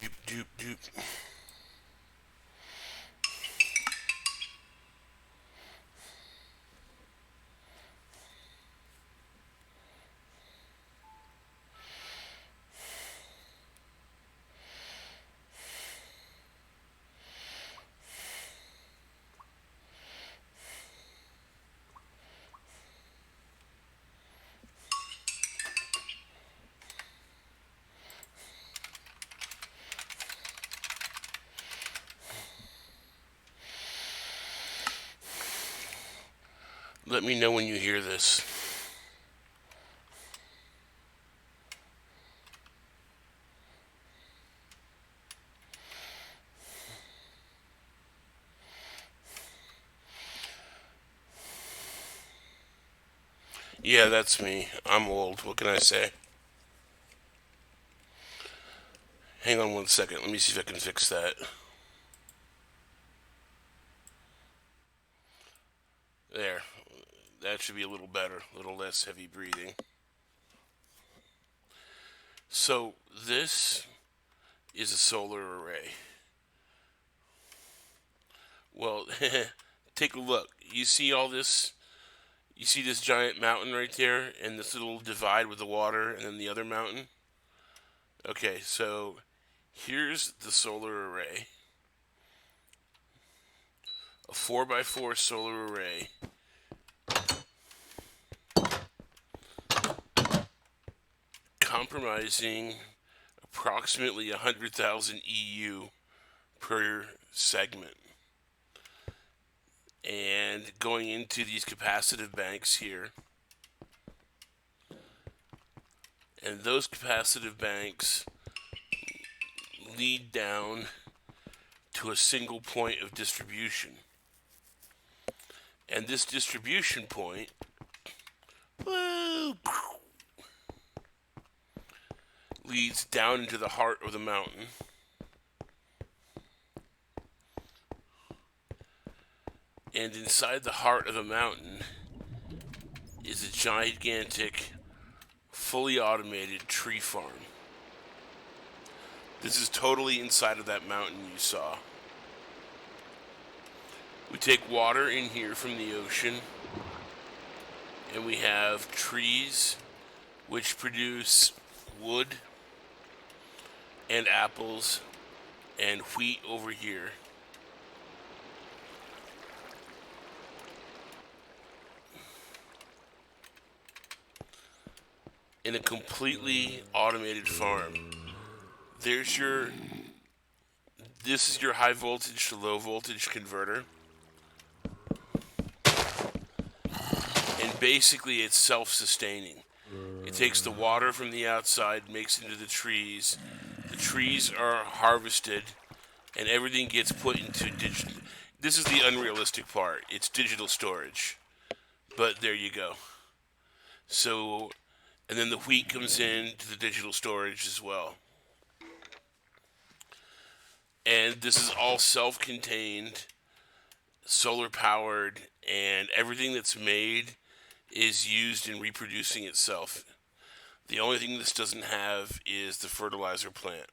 Doop, doop, doop. Let me know when you hear this. Yeah, that's me. I'm old. What can I say? Hang on one second. Let me see if I can fix that. There. That should be a little better. A little less heavy breathing. So, this is a solar array. Well, take a look. You see all this? You see this giant mountain right there, and this little divide with the water, and then the other mountain? Okay, so here's the solar array, a 4x4 solar array, compromising approximately 100,000 EU per segment. And going into these capacitive banks here, and those capacitive banks lead down to a single point of distribution. And this distribution point, woo, leads down into the heart of the mountain. And inside the heart of the mountain is a gigantic, fully automated tree farm. This is totally inside of that mountain you saw. We take water in here from the ocean, and we have trees which produce wood and apples and wheat over here. In a completely automated farm. There's your, this is your high voltage to low voltage converter. And basically it's self-sustaining. It takes the water from the outside, makes it into the trees. The trees are harvested, and everything gets put into digital. This is the unrealistic part. It's digital storage. But there you go. So, and then the wheat comes in to the digital storage as well. And this is all self-contained, solar powered, and everything that's made is used in reproducing itself. The only thing this doesn't have is the fertilizer plant.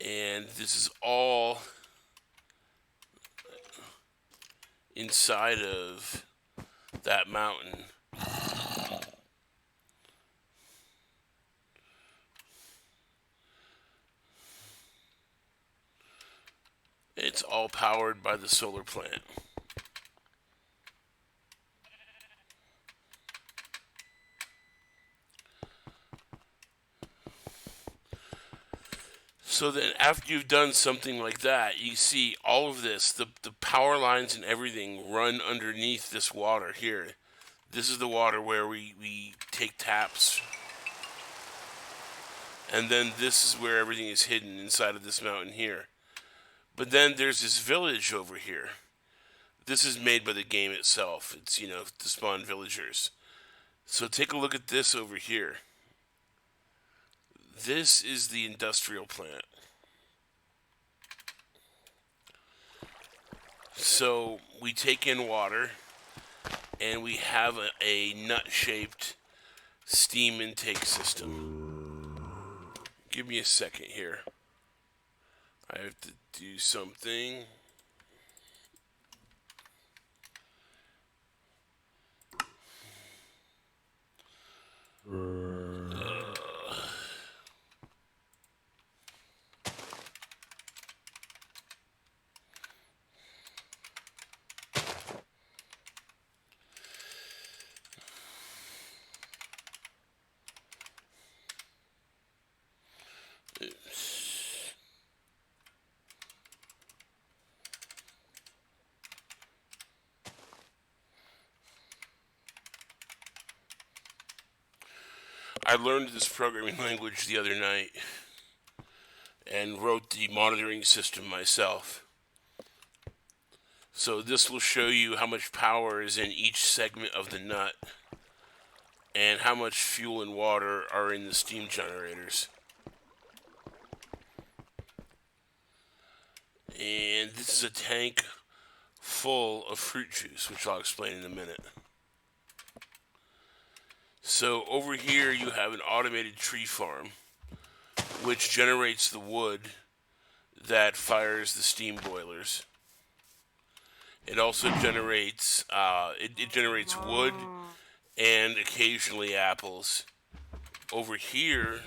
And this is all inside of that mountain. It's all powered by the solar plant. So then after you've done something like that, you see all of this, the power lines and everything run underneath this water here. This is the water where we take taps. And then this is where everything is hidden inside of this mountain here. But then there's this village over here. This is made by the game itself. It's, to spawn villagers. So take a look at this over here. This is the industrial plant. So we take in water, and we have a nut-shaped steam intake system. Give me a second here. I have to do something. I learned this programming language the other night and wrote the monitoring system myself. So this will show you how much power is in each segment of the nut and how much fuel and water are in the steam generators. And this is a tank full of fruit juice, which I'll explain in a minute. So over here you have an automated tree farm, which generates the wood that fires the steam boilers. It also generates it generates wood and occasionally apples. Over here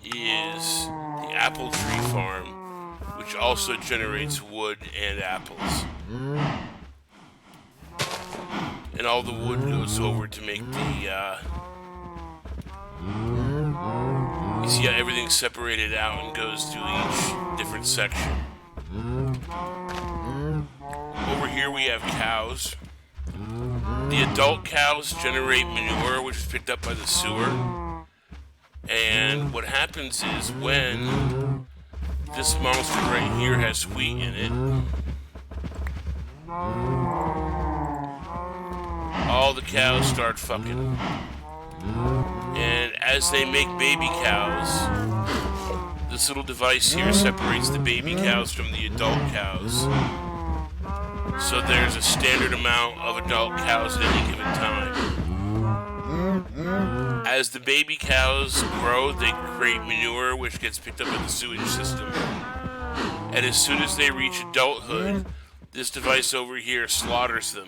is the apple tree farm, which also generates wood and apples. And all the wood goes over to make the you see how everything's separated out and goes to each different section. Over here we have cows. The adult cows generate manure, which is picked up by the sewer. And what happens is when this monster right here has wheat in it, all the cows start fucking. And as they make baby cows, this little device here separates the baby cows from the adult cows. So there's a standard amount of adult cows at any given time. As the baby cows grow, they create manure, which gets picked up in the sewage system. And as soon as they reach adulthood, this device over here slaughters them.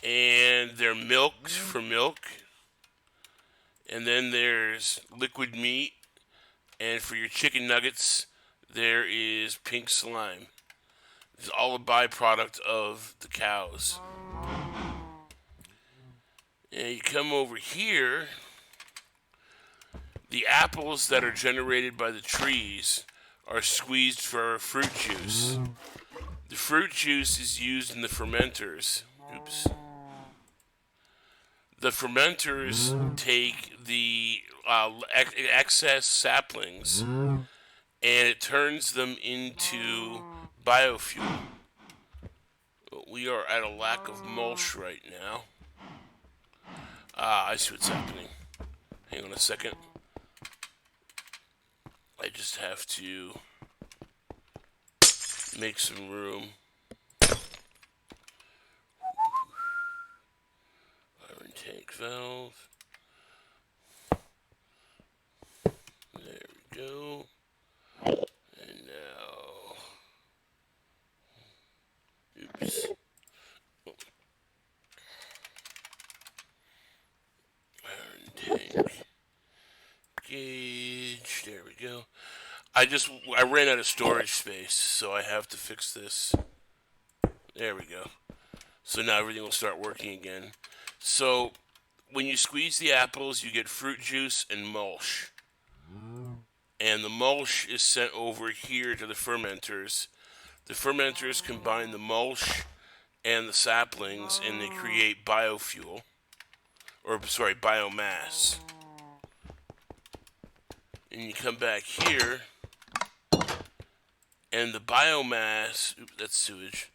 And they're milked for milk. And then there's liquid meat. And for your chicken nuggets, there is pink slime. It's all a byproduct of the cows. And you come over here, the apples that are generated by the trees are squeezed for fruit juice. The fruit juice is used in the fermenters. Oops. The fermenters take the excess saplings and it turns them into biofuel. We are at a lack of mulch right now. I see what's happening. Hang on a second. I just have to make some room. Fire intake valve. There we go. And now... Oops. Tank gauge. There we go. I ran out of storage space, so I have to fix this. There we go. So now everything will start working again. So when you squeeze the apples, you get fruit juice and mulch. And the mulch is sent over here to the fermenters. The fermenters combine the mulch and the saplings, and they create biofuel. Biomass. And you come back here, and the biomass, oops, that's sewage.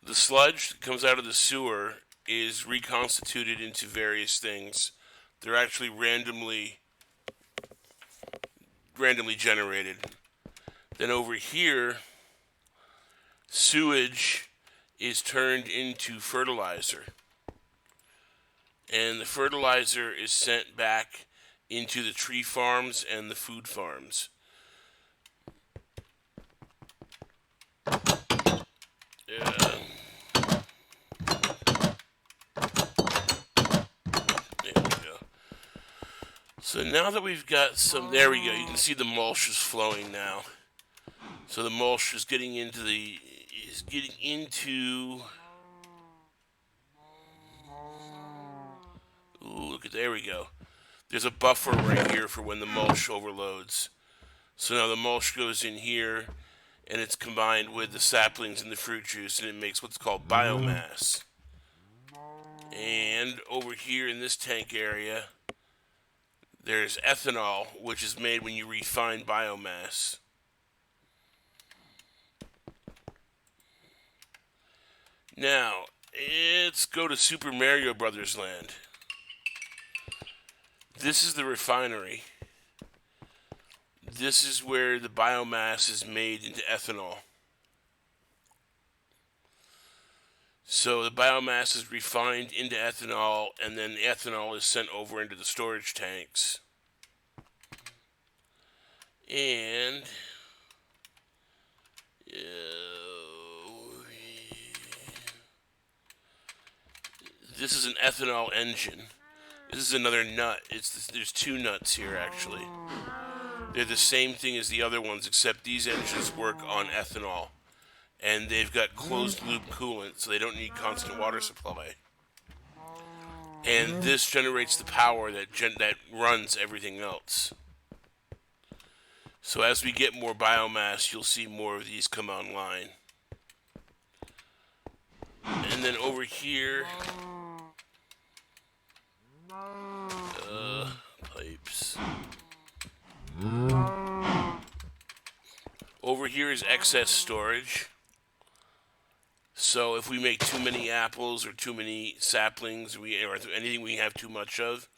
The sludge that comes out of the sewer is reconstituted into various things. They're actually randomly generated. Then over here, sewage is turned into fertilizer. And the fertilizer is sent back into the tree farms and the food farms. Uh, there we go. So now that we've got some, there we go. You can see the mulch is flowing now. So the mulch is getting into Ooh, look at, there we go. There's a buffer right here for when the mulch overloads. So now the mulch goes in here, and it's combined with the saplings and the fruit juice, and it makes what's called biomass. And over here in this tank area, there's ethanol, which is made when you refine biomass. Now, let's go to Super Mario Brothers land. This is the refinery. This is where the biomass is made into ethanol. So the biomass is refined into ethanol, and then the ethanol is sent over into the storage tanks. And this is an ethanol engine. This is another nut. There's two nuts here, actually. They're the same thing as the other ones, except these engines work on ethanol. And they've got closed-loop coolant, so they don't need constant water supply. And this generates the power that runs everything else. So as we get more biomass, you'll see more of these come online. And then over here, pipes. Over here is excess storage. So if we make too many apples or too many saplings, or anything we have too much of,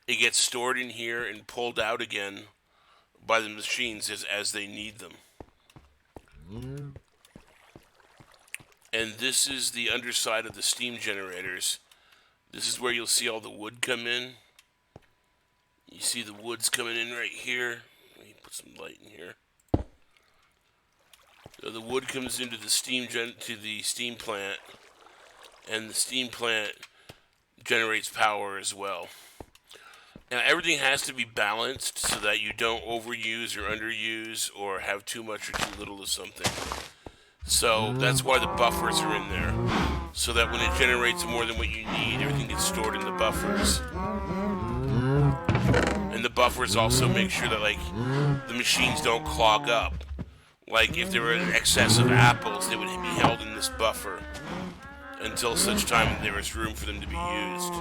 it gets stored in here and pulled out again by the machines as they need them. And this is the underside of the steam generators. This is where you'll see all the wood come in. You see the wood's coming in right here. Let me put some light in here. So the wood comes into the steam plant, and the steam plant generates power as well. Now everything has to be balanced so that you don't overuse or underuse or have too much or too little of something. So that's why the buffers are in there, so that when it generates more than what you need, everything gets stored in the buffers. And the buffers also make sure that the machines don't clog up. Like if there were an excess of apples, they would be held in this buffer until such time that there was room for them to be used.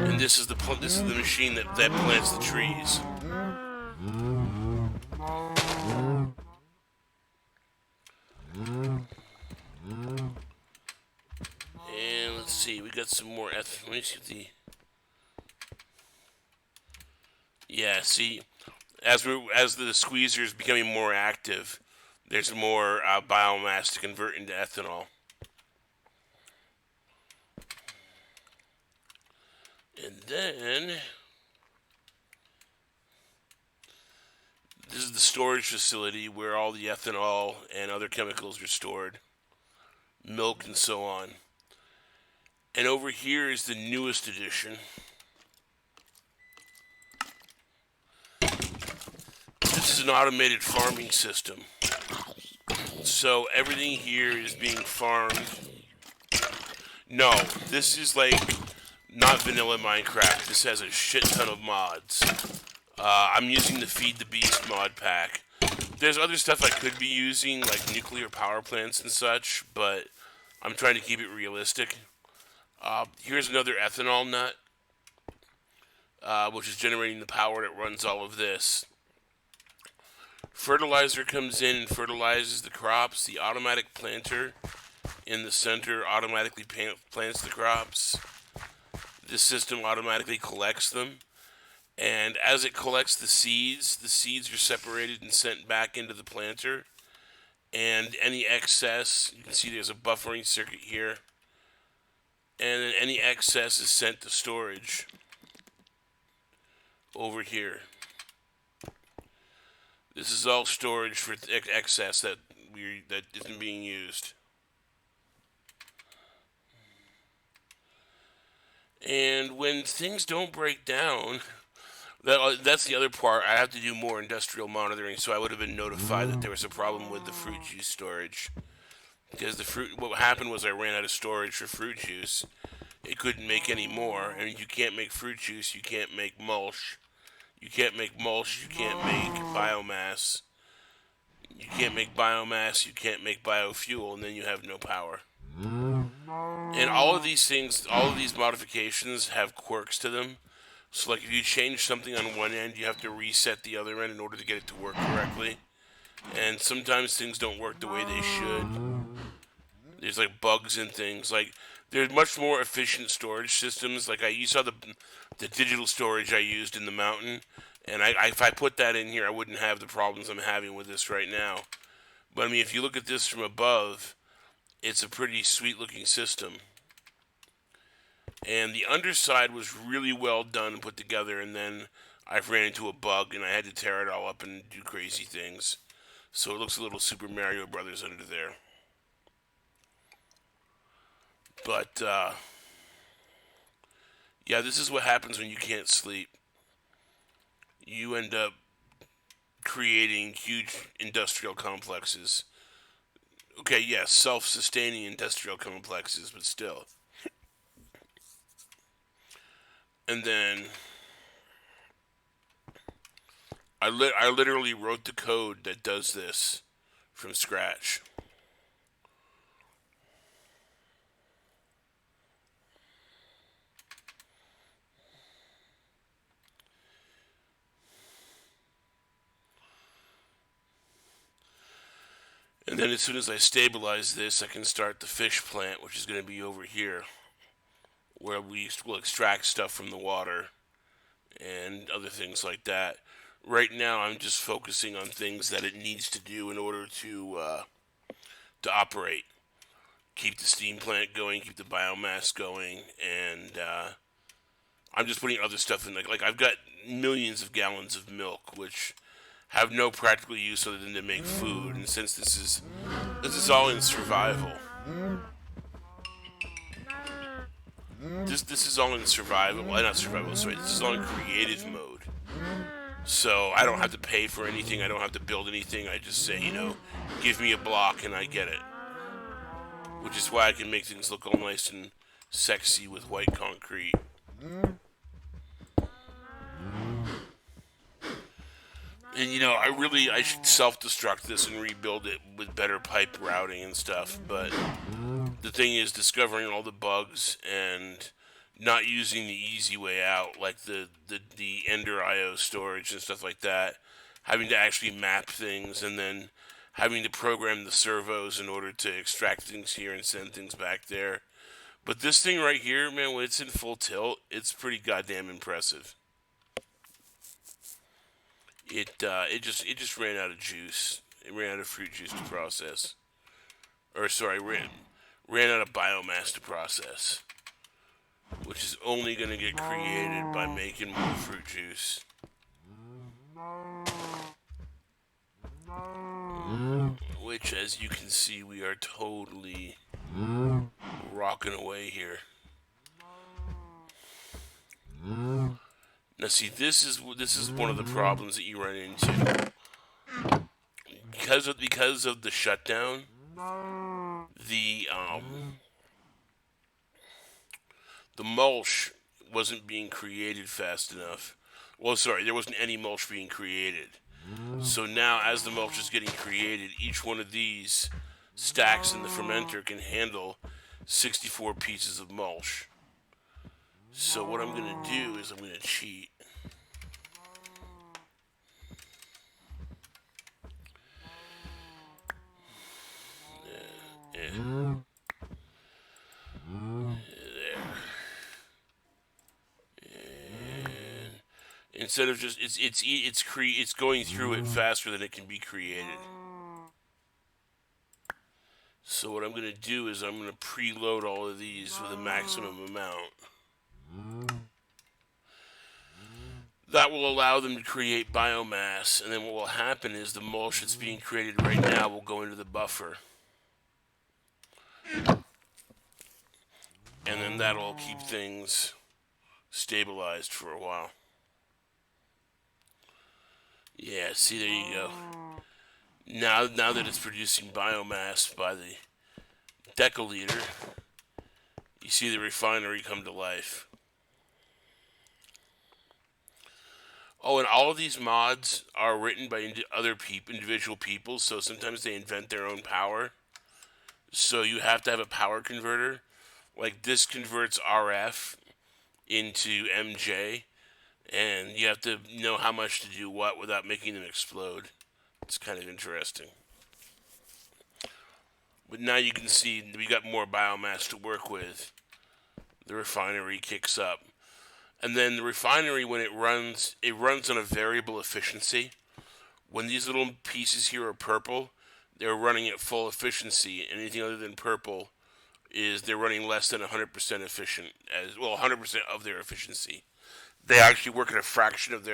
And this is the machine that plants the trees. And let's see, we got some more let me see see, as the squeezer is becoming more active, there's more biomass to convert into ethanol. And then this is the storage facility where all the ethanol and other chemicals are stored, milk and so on. And over here is the newest addition. This is an automated farming system. So everything here is being farmed. No, this is not vanilla Minecraft. This has a shit ton of mods. I'm using the Feed the Beast mod pack. There's other stuff I could be using, like nuclear power plants and such, but I'm trying to keep it realistic. Here's another ethanol nut, which is generating the power that runs all of this. Fertilizer comes in and fertilizes the crops. The automatic planter in the center automatically plants the crops. This system automatically collects them. And as it collects the seeds are separated and sent back into the planter. And any excess, you can see there's a buffering circuit here. and then any excess is sent to storage over here. This is all storage for excess that isn't being used. And when things don't break down, that's the other part. I have to do more industrial monitoring, so I would have been notified that there was a problem with the fruit juice storage. Because what happened was I ran out of storage for fruit juice. It couldn't make any more, and you can't make fruit juice. You can't make mulch. You can't make mulch. You can't make biomass. You can't make biomass. You can't make biofuel, and then you have no power. And all of these things, all of these modifications have quirks to them. So, like, if you change something on one end, you have to reset the other end in order to get it to work correctly. And sometimes things don't work the way they should. There's, like, bugs and things. Like, there's much more efficient storage systems. Like, you saw the digital storage I used in the mountain. And if I put that in here, I wouldn't have the problems I'm having with this right now. But, I mean, if you look at this from above, it's a pretty sweet-looking system. And the underside was really well done and put together, and then I ran into a bug, and I had to tear it all up and do crazy things. So it looks a little Super Mario Brothers under there. But, yeah, this is what happens when you can't sleep. You end up creating huge industrial complexes. Okay, yes, self-sustaining industrial complexes, but still. And then I literally wrote the code that does this from scratch. And then as soon as I stabilize this, I can start the fish plant, which is going to be over here, where we will extract stuff from the water and other things like that. Right now, I'm just focusing on things that it needs to do in order to operate. Keep the steam plant going, keep the biomass going, and I'm just putting other stuff in. Like I've got millions of gallons of milk, which have no practical use other than to make food. And since this is all in survival, this is all in survival. Well, not survival. Sorry, this is all in creative mode. So I don't have to pay for anything. I don't have to build anything. I just say, give me a block and I get it. Which is why I can make things look all nice and sexy with white concrete. And I should self-destruct this and rebuild it with better pipe routing and stuff. But the thing is, discovering all the bugs and not using the easy way out, like the Ender IO storage and stuff like that, having to actually map things, and then having to program the servos in order to extract things here and send things back there. But this thing right here, man, when it's in full tilt, it's pretty goddamn impressive. It just ran out of juice. It ran out of fruit juice to process. Or sorry, ran out of biomass to process, which is only going to get created by making more fruit juice. Which, as you can see, we are totally rocking away here. Now, see, this is one of the problems that you run into because of the shutdown. The mulch wasn't being created fast enough. Well, sorry, there wasn't any mulch being created. So now, as the mulch is getting created, each one of these stacks in the fermenter can handle 64 pieces of mulch. So what I'm going to do is I'm going to cheat. There. And instead of just it's going through it faster than it can be created. So what I'm going to do is I'm going to preload all of these with a maximum amount. That will allow them to create biomass, and then what will happen is the mulch that's being created right now will go into the buffer. And then that'll keep things stabilized for a while. Yeah, see, there you go. Now that it's producing biomass by the deciliter, you see the refinery come to life. Oh, and all of these mods are written by individual people, so sometimes they invent their own power. So you have to have a power converter. Like this converts RF into MJ, and you have to know how much to do what without making them explode. It's kind of interesting. But now you can see we got more biomass to work with. The refinery kicks up. And then the refinery, when it runs on a variable efficiency. When these little pieces here are purple, they're running at full efficiency. Anything other than purple is they're running less than 100% efficient, as well, 100% of their efficiency. They actually work at a fraction of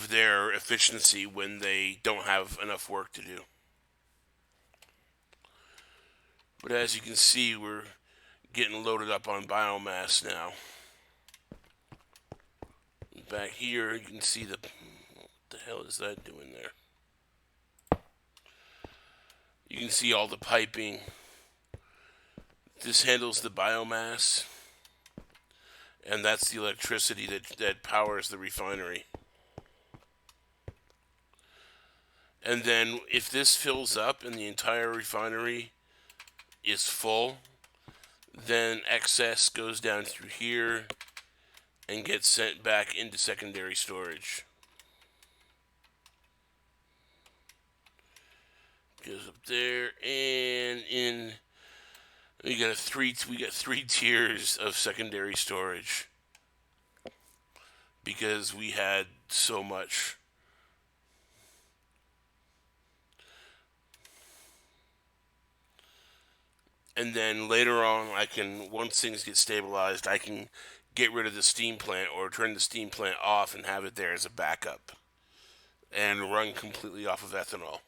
their efficiency when they don't have enough work to do. But as you can see, we're getting loaded up on biomass now. Back here, you can see what the hell is that doing there? You can see all the piping. This handles the biomass, and that's the electricity that powers the refinery. And then if this fills up and the entire refinery is full, then excess goes down through here and gets sent back into secondary storage. Goes up there, and we got three tiers of secondary storage because we had so much. And then later on, once things get stabilized, I can get rid of the steam plant or turn the steam plant off and have it there as a backup and run completely off of ethanol.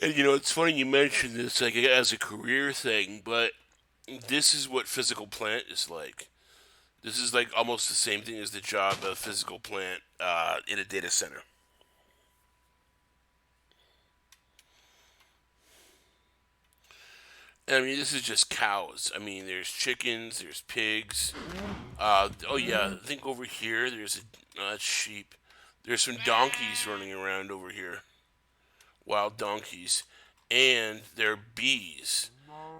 And it's funny you mentioned this like as a career thing, but this is what physical plant is like. This is like almost the same thing as the job of physical plant in a data center. I mean, this is just cows. I mean, there's chickens, there's pigs. Oh yeah, I think over here there's that's sheep. There's some donkeys running around over here, wild donkeys, and there are bees.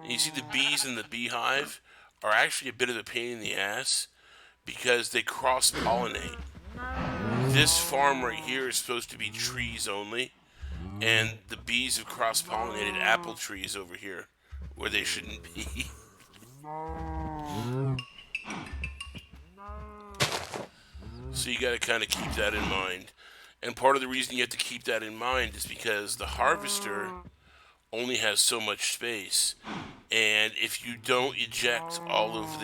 And you see the bees in the beehive are actually a bit of a pain in the ass because they cross pollinate. This farm right here is supposed to be trees only, and the bees have cross pollinated apple trees over here where they shouldn't be. So you got to kind of keep that in mind. And part of the reason you have to keep that in mind is because the harvester only has so much space. And if you don't eject all of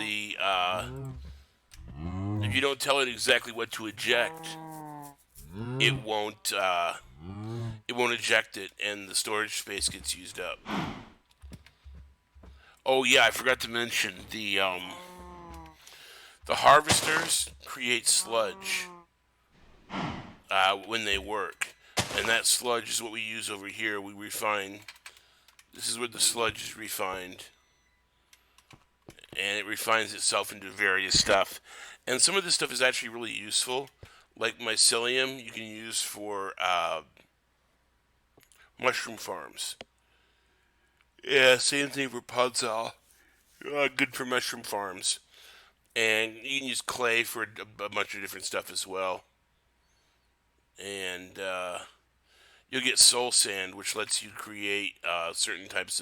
if you don't tell it exactly what to eject, it won't eject it, and the storage space gets used up. Oh yeah, I forgot to mention the harvesters create sludge when they work, and that sludge is what we use over here. We refine. This is where the sludge is refined, and it refines itself into various stuff. And some of this stuff is actually really useful, like mycelium. You can use for mushroom farms. Yeah, same thing for podzol. Good for mushroom farms. And you can use clay for a bunch of different stuff as well. And you'll get soul sand, which lets you create certain types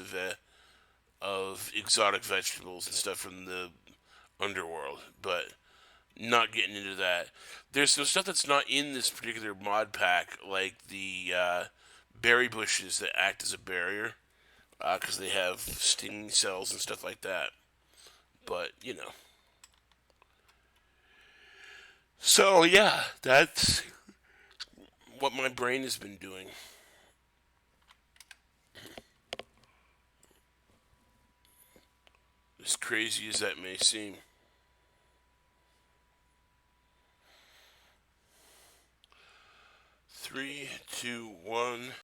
of exotic vegetables and stuff from the underworld. But Not getting into that. There's some stuff that's not in this particular mod pack, like the berry bushes that act as a barrier, because they have stinging cells and stuff like that. But, you know. So, yeah, that's what my brain has been doing. As crazy as that may seem. 3, 2, 1.